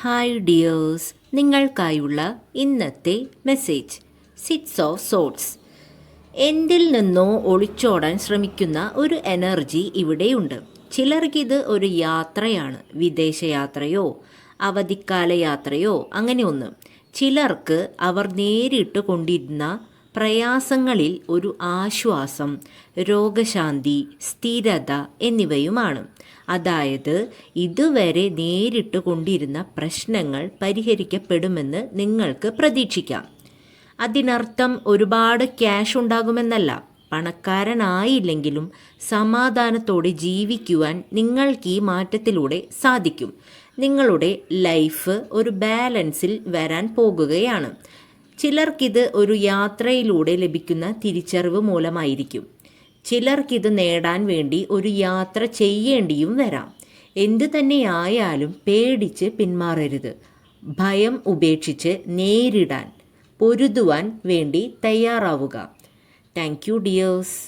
Hi dears, നിങ്ങൾക്കായുള്ള ഇന്നത്തെ message. 6 of swords. എന്തിൽ നിന്നോ ഒളിച്ചോടാൻ ശ്രമിക്കുന്ന ഒരു എനർജി ഇവിടെയുണ്ട്. ചിലർക്കിത് ഒരു യാത്രയാണ്, വിദേശയാത്രയോ അവധിക്കാല യാത്രയോ അങ്ങനെ ഒന്ന്. ചിലർക്ക് അവർ നേരിട്ട് കൊണ്ടിരുന്ന പ്രയാസങ്ങളിൽ ഒരു ആശ്വാസം, രോഗശാന്തി, സ്ഥിരത എന്നിവയുമാണ്. അതായത് ഇതുവരെ നേരിട്ട് കൊണ്ടിരുന്ന പ്രശ്നങ്ങൾ പരിഹരിക്കപ്പെടുമെന്ന് നിങ്ങൾക്ക് പ്രതീക്ഷിക്കാം. അതിനർത്ഥം ഒരുപാട് ക്യാഷ് ഉണ്ടാകുമെന്നല്ല. പണക്കാരനായില്ലെങ്കിലും സമാധാനത്തോടെ ജീവിക്കുവാൻ നിങ്ങൾക്ക് ഈ മാറ്റത്തിലൂടെ സാധിക്കും. നിങ്ങളുടെ ലൈഫ് ഒരു ബാലൻസിൽ വരാൻ പോകുകയാണ്. ചിലർക്കിത് ഒരു യാത്രയിലൂടെ ലഭിക്കുന്ന തിരിച്ചറിവ് മൂലമായിരിക്കും. ചിലർക്കിത് നേടാൻ വേണ്ടി ഒരു യാത്ര ചെയ്യേണ്ടിയും വരാം. എന്തു തന്നെയായാലും പേടിച്ച് പിന്മാറരുത്. ഭയം ഉപേക്ഷിച്ച് നേരിടാൻ, പൊരുതുവാൻ വേണ്ടി തയ്യാറാവുക. Thank you dears.